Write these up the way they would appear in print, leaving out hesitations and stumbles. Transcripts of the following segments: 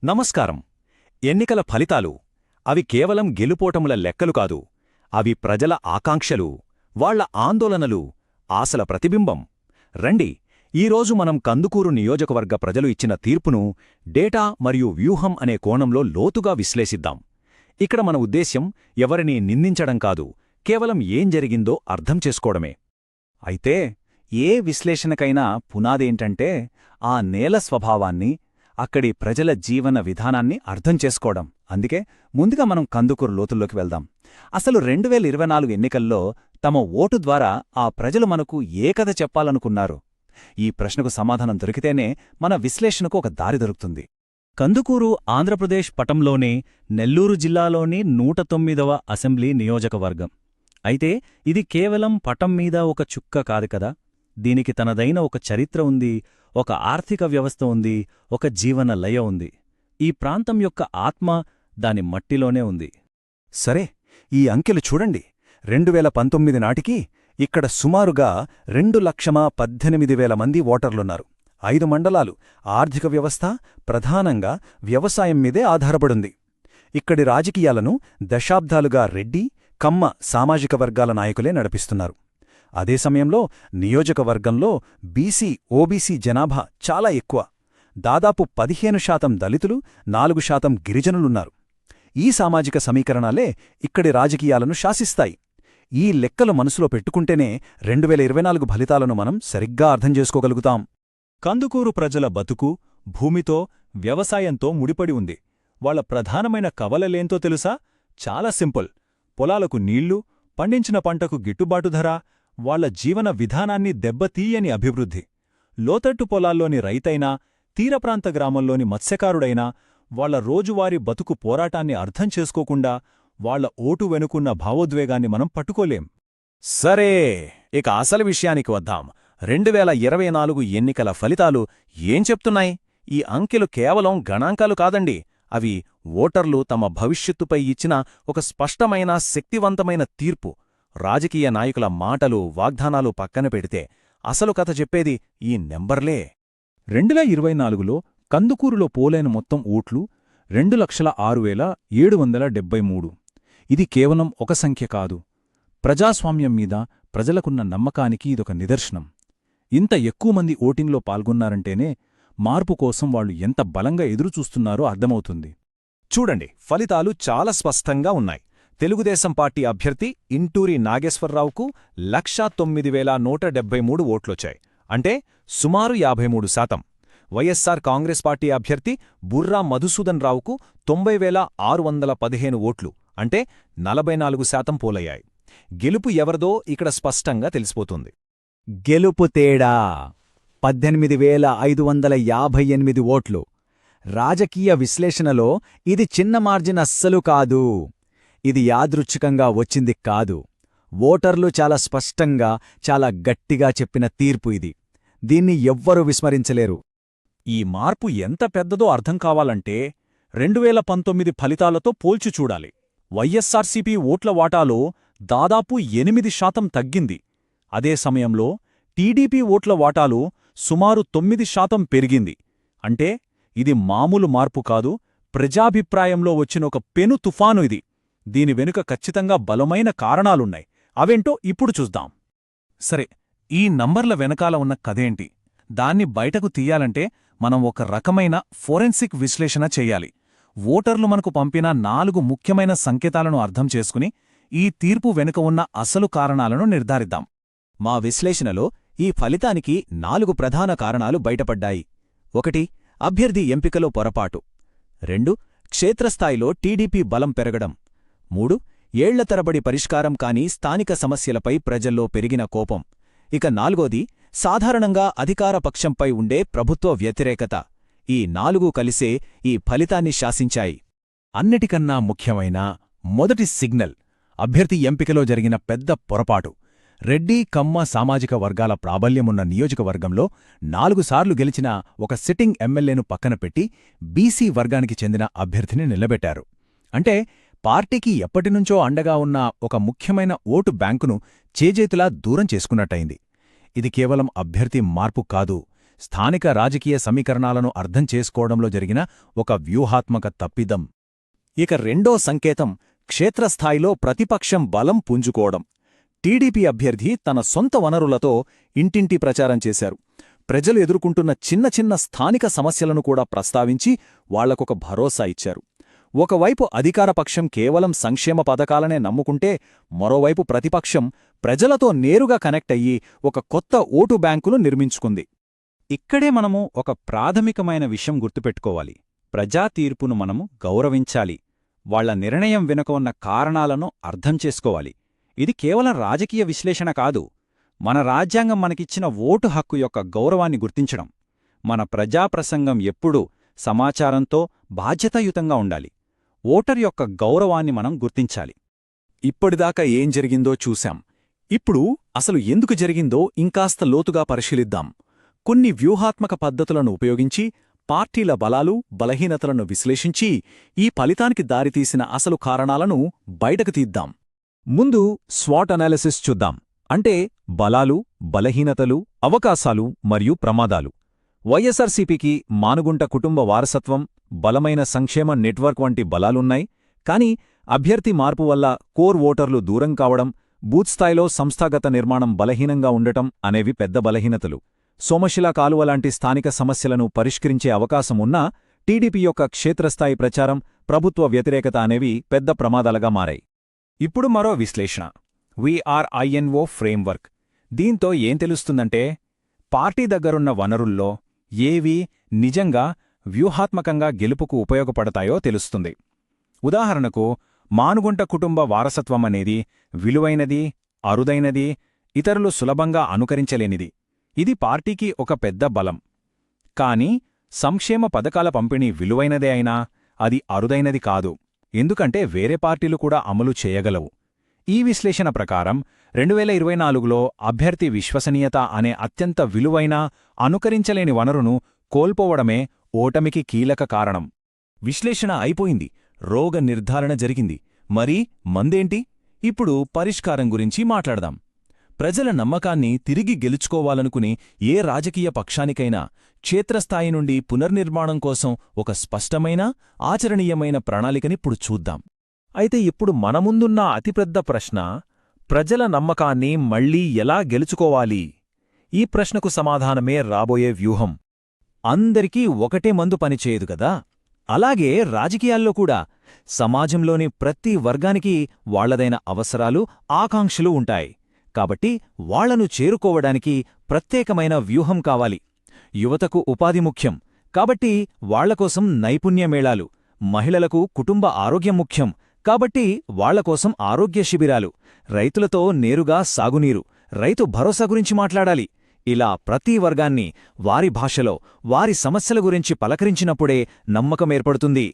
నమస్కారం. ఎన్నికల ఫలితాలు అవి కేవలం గెలుపోటముల లెక్కలు కాదు. అవి ప్రజల ఆకాంక్షలు, వాళ్ల ఆందోళనలు, ఆశల ప్రతిబింబం. రండి, ఈరోజు మనం కందుకూరు నియోజకవర్గ ప్రజలు ఇచ్చిన తీర్పును డేటా మరియు వ్యూహం అనే కోణంలో లోతుగా విశ్లేషిద్దాం. ఇక్కడ మన ఉద్దేశ్యం ఎవరినీ నిందించడం కాదు, కేవలం ఏం జరిగిందో అర్థం చేసుకోవడమే. అయితే ఏ విశ్లేషణకైనా పునాదేంటంటే ఆ నేల స్వభావాన్ని, అక్కడి ప్రజల జీవన విధానాన్ని అర్థం చేసుకోవడం. అందుకే ముందుగా మనం కందుకూరు లోతుల్లోకి వెళ్దాం. అసలు 2024 ఎన్నికల్లో తమ ఓటు ద్వారా ఆ ప్రజలు మనకు ఏ కథ చెప్పాలనుకున్నారు? ఈ ప్రశ్నకు సమాధానం దొరికితేనే మన విశ్లేషణకు ఒక దారి దొరుకుతుంది. కందుకూరు ఆంధ్రప్రదేశ్ పటంలోనే నెల్లూరు జిల్లాలోని 109వ అసెంబ్లీ నియోజకవర్గం. అయితే ఇది కేవలం పటం మీద ఒక చుక్క కాదు కదా. దీనికి తనదైన ఒక చరిత్ర ఉంది, ఒక ఆర్థిక వ్యవస్థ ఉంది, ఒక జీవన లయ ఉంది. ఈ ప్రాంతం యొక్క ఆత్మ దాని మట్టిలోనే ఉంది. సరే, ఈ అంకెలు చూడండి. 2019 నాటికి ఇక్కడ సుమారుగా 2,18,000 మంది ఓటర్లున్నారు. 5 మండలాలు. ఆర్థిక వ్యవస్థ ప్రధానంగా వ్యవసాయం మీదే ఆధారపడుంది. ఇక్కడి రాజకీయాలను దశాబ్దాలుగా రెడ్డి, కమ్మ సామాజిక వర్గాల నాయకులే నడిపిస్తున్నారు. అదే సమయంలో నియోజకవర్గంలో బీసీ, ఓబీసీ జనాభా చాలా ఎక్కువ. దాదాపు 15% దళితులు, 4% గిరిజనులున్నారు. ఈ సామాజిక సమీకరణాలే ఇక్కడి రాజకీయాలను శాసిస్తాయి. ఈ లెక్కలు మనసులో పెట్టుకుంటేనే 2024 ఫలితాలను మనం సరిగ్గా అర్థం చేసుకోగలుగుతాం. కందుకూరు ప్రజల బతుకు భూమితో, వ్యవసాయంతో ముడిపడి ఉంది. వాళ్ల ప్రధానమైన కవలలేంతో తెలుసా? చాలా సింపుల్. పొలాలకు నీళ్లు, పండించిన పంటకు గిట్టుబాటు ధర, వాళ్ల జీవన విధానాన్ని దెబ్బతీయని అభివృద్ధి. లోతట్టు పొలాల్లోని రైతైనా, తీరప్రాంత గ్రామంలోని మత్స్యకారుడైనా వాళ్ల రోజువారీ బతుకు పోరాటాన్ని అర్థం చేసుకోకుండా వాళ్ల ఓటు వెనుకున్న భావోద్వేగాన్ని మనం పట్టుకోలేం. సరే, ఇక అసలు విషయానికి వద్దాం. 2024 ఎన్నికల ఫలితాలు ఏం చెప్తున్నాయి? ఈ అంకెలు కేవలం గణాంకాలు కాదండి. అవి ఓటర్లు తమ భవిష్యత్తుపై ఇచ్చిన ఒక స్పష్టమైన, శక్తివంతమైన తీర్పు. రాజకీయ నాయకుల మాటలు, వాగ్దానాలు పక్కన పెడితే అసలు కథ చెప్పేది ఈ నెంబర్లే. 2024లో కందుకూరులో పోలైన మొత్తం ఓట్లు 2,06,773. ఇది కేవలం ఒక సంఖ్య కాదు. ప్రజాస్వామ్యం మీద ప్రజలకున్న నమ్మకానికి ఇదొక నిదర్శనం. ఇంత ఎక్కువ మంది ఓటింగ్లో పాల్గొన్నారంటేనే మార్పు కోసం వాళ్లు ఎంత బలంగా ఎదురుచూస్తున్నారో అర్థమవుతుంది. చూడండి, ఫలితాలు చాలా స్పష్టంగా ఉన్నాయి. తెలుగుదేశం పార్టీ అభ్యర్థి ఇంటూరి నాగేశ్వరరావుకు 1,09,173 ఓట్లొచ్చాయి, అంటే సుమారు 53%. వైఎస్సార్ కాంగ్రెస్ పార్టీ అభ్యర్థి బుర్రా మధుసూదన్ రావుకు 90,615 ఓట్లు, అంటే 44% పోలయ్యాయి. గెలుపు ఎవరిదో ఇక్కడ స్పష్టంగా తెలిసిపోతుంది. గెలుపు తేడా 18,558 ఓట్లు. రాజకీయ విశ్లేషణలో ఇది చిన్న మార్జిన్ అస్సలు కాదు. ఇది యాదృచ్ఛికంగా వచ్చింది కాదు. ఓటర్లు చాలా స్పష్టంగా, చాలా గట్టిగా చెప్పిన తీర్పు ఇది. దీన్ని ఎవ్వరూ విస్మరించలేరు. ఈ మార్పు ఎంత పెద్దదో అర్థం కావాలంటే 2019 ఫలితాలతో పోల్చి చూడాలి. వైఎస్సార్సీపీ ఓట్ల వాటాలో దాదాపు 8% తగ్గింది. అదే సమయంలో టీడీపీ ఓట్ల వాటాలో సుమారు 9% పెరిగింది. అంటే ఇది మామూలు మార్పు కాదు, ప్రజాభిప్రాయంలో వచ్చిన ఒక పెను తుఫాను ఇది. దీని వెనుక ఖచ్చితంగా బలమైన కారణాలున్నాయి. అవేంటో ఇప్పుడు చూద్దాం. సరే, ఈ నంబర్ల వెనకాల ఉన్న కథేంటి? దాన్ని బయటకు తీయాలంటే మనం ఒక రకమైన ఫోరెన్సిక్ విశ్లేషణ చెయ్యాలి. ఓటర్లు మనకు పంపిన 4 ముఖ్యమైన సంకేతాలను అర్థం చేసుకుని ఈ తీర్పు వెనుక ఉన్న అసలు కారణాలను నిర్ధారిద్దాం. మా విశ్లేషణలో ఈ ఫలితానికి 4 ప్రధాన కారణాలు బయటపడ్డాయి. 1. అభ్యర్థి ఎంపికలో పొరపాటు. 2. క్షేత్రస్థాయిలో టీడీపీ బలం పెరగడం. 3. ఏళ్ల తరబడి పరిష్కారం కాని స్థానిక సమస్యలపై ప్రజల్లో పెరిగిన కోపం. ఇక 4ది సాధారణంగా అధికార పక్షంపై ఉండే ప్రభుత్వ వ్యతిరేకత. ఈ 4 కలిసే ఈ ఫలితాన్ని శాసించాయి. అన్నిటికన్నా ముఖ్యమైన మొదటి సిగ్నల్ అభ్యర్థి ఎంపికలో జరిగిన పెద్ద పొరపాటు. రెడ్డి, కమ్మ సామాజిక వర్గాల ప్రాబల్యమున్న నియోజకవర్గంలో 4 సార్లు గెలిచిన ఒక సిట్టింగ్ ఎమ్మెల్యేను పక్కన పెట్టి బీసీ వర్గానికి చెందిన అభ్యర్థిని నిలబెట్టారు. అంటే పార్టీకి ఎప్పటినుంచో అండగా ఉన్న ఒక ముఖ్యమైన ఓటు బ్యాంకును చేజేతులా దూరం చేసుకున్నట్టయింది. ఇది కేవలం అభ్యర్థి మార్పు కాదు, స్థానిక రాజకీయ సమీకరణాలను అర్థం చేసుకోవడంలో జరిగిన ఒక వ్యూహాత్మక తప్పిదం. ఇక రెండో సంకేతం క్షేత్రస్థాయిలో ప్రతిపక్షం బలం పుంజుకోవడం. టీడీపీ అభ్యర్థి తన సొంత వనరులతో ఇంటింటి ప్రచారం చేశారు. ప్రజలు ఎదుర్కొంటున్న చిన్న చిన్న స్థానిక సమస్యలను కూడా ప్రస్తావించి వాళ్లకొక భరోసా ఇచ్చారు. ఒకవైపు అధికారపక్షం కేవలం సంక్షేమ పథకాలనే నమ్ముకుంటే, మరోవైపు ప్రతిపక్షం ప్రజలతో నేరుగా కనెక్ట్ అయ్యి ఒక కొత్త ఓటు బ్యాంకును నిర్మించుకుంది. ఇక్కడే మనము ఒక ప్రాథమికమైన విషయం గుర్తుపెట్టుకోవాలి. ప్రజా తీర్పును మనము గౌరవించాలి. వాళ్ల నిర్ణయం వెనుక ఉన్న కారణాలను అర్థం చేసుకోవాలి. ఇది కేవలం రాజకీయ విశ్లేషణ కాదు, మన రాజ్యాంగం మనకిచ్చిన ఓటు హక్కు యొక్క గౌరవాన్ని గుర్తించడం. మన ప్రజాప్రసంగం ఎప్పుడూ సమాచారంతో బాధ్యతాయుతంగా ఉండాలి. ఓటర్ యొక్క గౌరవాన్ని మనం గుర్తించాలి. ఇప్పటిదాకా ఏం జరిగిందో చూశాం. ఇప్పుడు అసలు ఎందుకు జరిగిందో ఇంకాస్త లోతుగా పరిశీలిద్దాం. కొన్ని వ్యూహాత్మక పద్ధతులను ఉపయోగించి పార్టీల బలాలు, బలహీనతలను విశ్లేషించి ఈ ఫలితానికి దారితీసిన అసలు కారణాలను బయటకు తీద్దాం. ముందు స్వాట్ అనాలిసిస్ చూద్దాం. అంటే బలాలు, బలహీనతలు, అవకాశాలు మరియు ప్రమాదాలు. వైఎస్సార్సీపీకి మానుగుంట కుటుంబ వారసత్వం, బలమైన సంక్షేమ నెట్వర్క్ వంటి బలాలున్నాయి. కాని అభ్యర్థి మార్పు వల్ల కోర్ ఓటర్లు దూరం కావడం, బూత్స్థాయిలో సంస్థాగత నిర్మాణం బలహీనంగా ఉండటం అనేవి పెద్ద బలహీనతలు. సోమశిల కాలువ లాంటి స్థానిక సమస్యలను పరిష్కరించే అవకాశం ఉన్నా టీడీపీ యొక్క క్షేత్రస్థాయి ప్రచారం, ప్రభుత్వ వ్యతిరేకత అనేవి పెద్ద ప్రమాదాలుగా మారాయి. ఇప్పుడు మరో విశ్లేషణ, వీఆర్ఐఎన్ఓ ఫ్రేమ్వర్క్. దీంతో ఏం తెలుస్తుందంటే, పార్టీ దగ్గరున్న వనరుల్లో ఏవి నిజంగా వ్యూహాత్మకంగా గెలుపుకు ఉపయోగపడతాయో తెలుస్తుంది. ఉదాహరణకు, మానుగుంట కుటుంబ వారసత్వమనేది విలువైనది, అరుదైనది, ఇతరులు సులభంగా అనుకరించలేనిది. ఇది పార్టీకి ఒక పెద్ద బలం. కాని సంక్షేమ పథకాల పంపిణీ విలువైనదే అయినా అది అరుదైనది కాదు, ఎందుకంటే వేరే పార్టీలు కూడా అమలు చేయగలవు. ఈ విశ్లేషణ ప్రకారం 2024లో అభ్యర్థి విశ్వసనీయత అనే అత్యంత విలువైన, అనుకరించలేని వనరును కోల్పోవడమే ఓటమికి కీలక కారణం. విశ్లేషణ అయిపోయింది, రోగ నిర్ధారణ జరిగింది. మరి మందేంటి? ఇప్పుడు పరిష్కారం గురించి మాట్లాడదాం. ప్రజల నమ్మకాన్ని తిరిగి గెలుచుకోవాలనుకునే ఏ రాజకీయ పక్షానికైనా క్షేత్రస్థాయి నుండి పునర్నిర్మాణం కోసం ఒక స్పష్టమైన, ఆచరణీయమైన ప్రణాళికనిప్పుడు చూద్దాం. అయితే ఇప్పుడు మన ముందున్న అతిపెద్ద ప్రశ్న, ప్రజల నమ్మకాన్ని మళ్లీ ఎలా గెలుచుకోవాలి? ఈ ప్రశ్నకు సమాధానమే రాబోయే వ్యూహం. అందరికీ ఒకటే మందు పనిచేయదు కదా. అలాగే రాజకీయాల్లో కూడా సమాజంలోని ప్రతి వర్గానికి వాళ్లదైన అవసరాలు, ఆకాంక్షలు ఉంటాయి. కాబట్టి వాళ్లను చేరుకోవడానికి ప్రత్యేకమైన వ్యూహం కావాలి. యువతకు ఉపాధి ముఖ్యం, కాబట్టి వాళ్లకోసం నైపుణ్యమేళాలు. మహిళలకు కుటుంబ ఆరోగ్యం ముఖ్యం, కాబట్టి వాళ్లకోసం ఆరోగ్య శిబిరాలు. రైతులతో నేరుగా సాగునీరు, రైతు భరోసా గురించి మాట్లాడాలి. ఇలా ప్రతి వర్గాన్ని వారి భాషలో, వారి సమస్యల గురించి పలకరించినప్పుడే నమ్మకమేర్పడుతుంది.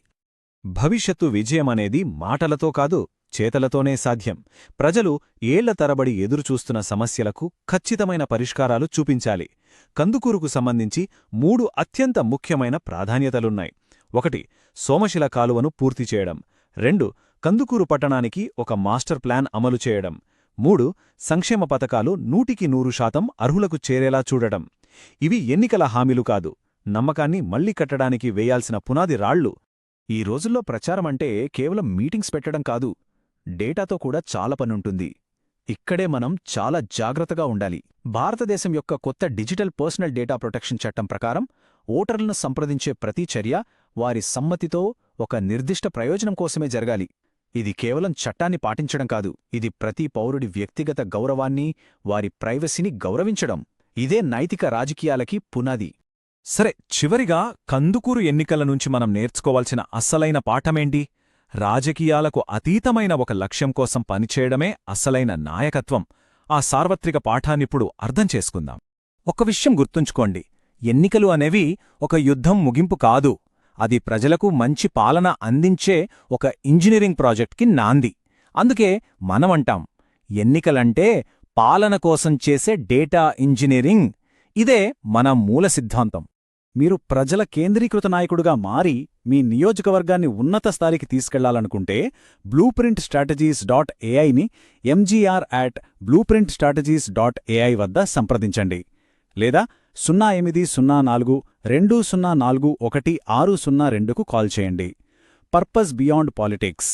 భవిష్యత్తు విజయమనేది మాటలతో కాదు, చేతలతోనే సాధ్యం. ప్రజలు ఏళ్ల తరబడి ఎదురుచూస్తున్న సమస్యలకు ఖచ్చితమైన పరిష్కారాలు చూపించాలి. కందుకూరుకు సంబంధించి 3 అత్యంత ముఖ్యమైన ప్రాధాన్యతలున్నాయి. 1. సోమశిల కాలువను పూర్తి చేయడం. 2. కందుకూరు పట్టణానికి ఒక మాస్టర్ ప్లాన్ అమలు చేయడం. 3. సంక్షేమ పథకాలు 100% అర్హులకు చేరేలా చూడడం. ఇవి ఎన్నికల హామీలు కాదు, నమ్మకాన్ని మళ్లీ కట్టడానికి వేయాల్సిన పునాది రాళ్లు. ఈ రోజుల్లో ప్రచారమంటే కేవలం మీటింగ్స్ పెట్టడం కాదు, డేటాతో కూడా చాలా పనుంటుంది. ఇక్కడే మనం చాలా జాగ్రత్తగా ఉండాలి. భారతదేశం యొక్క కొత్త డిజిటల్ పర్సనల్ డేటా ప్రొటెక్షన్ చట్టం ప్రకారం ఓటర్లను సంప్రదించే ప్రతి చర్య వారి సమ్మతితో ఒక నిర్దిష్ట ప్రయోజనం కోసమే జరగాలి. ఇది కేవలం చట్టాన్ని పాటించడం కాదు, ఇది ప్రతి పౌరుడి వ్యక్తిగత గౌరవాన్ని, వారి ప్రైవసీని గౌరవించడం. ఇదే నైతిక రాజకీయాలకి పునాది. సరే, చివరిగా కందుకూరు ఎన్నికల నుంచి మనం నేర్చుకోవాల్సిన అస్సలైన పాఠమేంటి? రాజకీయాలకు అతీతమైన ఒక లక్ష్యం కోసం పనిచేయడమే అసలైన నాయకత్వం. ఆ సార్వత్రిక పాఠాన్నిప్పుడు అర్థం చేసుకుందాం. ఒక విషయం గుర్తుంచుకోండి, ఎన్నికలు అనేవి ఒక యుద్ధం ముగింపు కాదు, అది ప్రజలకు మంచి పాలన అందించే ఒక ఇంజనీరింగ్ ప్రాజెక్ట్కి నాంది. అందుకే మనమంటాం, ఎన్నికలంటే పాలన కోసం చేసే డేటా ఇంజనీరింగ్. ఇదే మన మూల సిద్ధాంతం. మీరు ప్రజల కేంద్రీకృత నాయకుడుగా మారి మీ నియోజకవర్గాన్ని ఉన్నత స్థాయికి తీసుకెళ్లాలనుకుంటే blueprintstrategies.ai ని mgr@blueprintstrategies.ai వద్ద సంప్రదించండి. లేదా 0804-204-1602కు కాల్ చేయండి. Purpose beyond politics.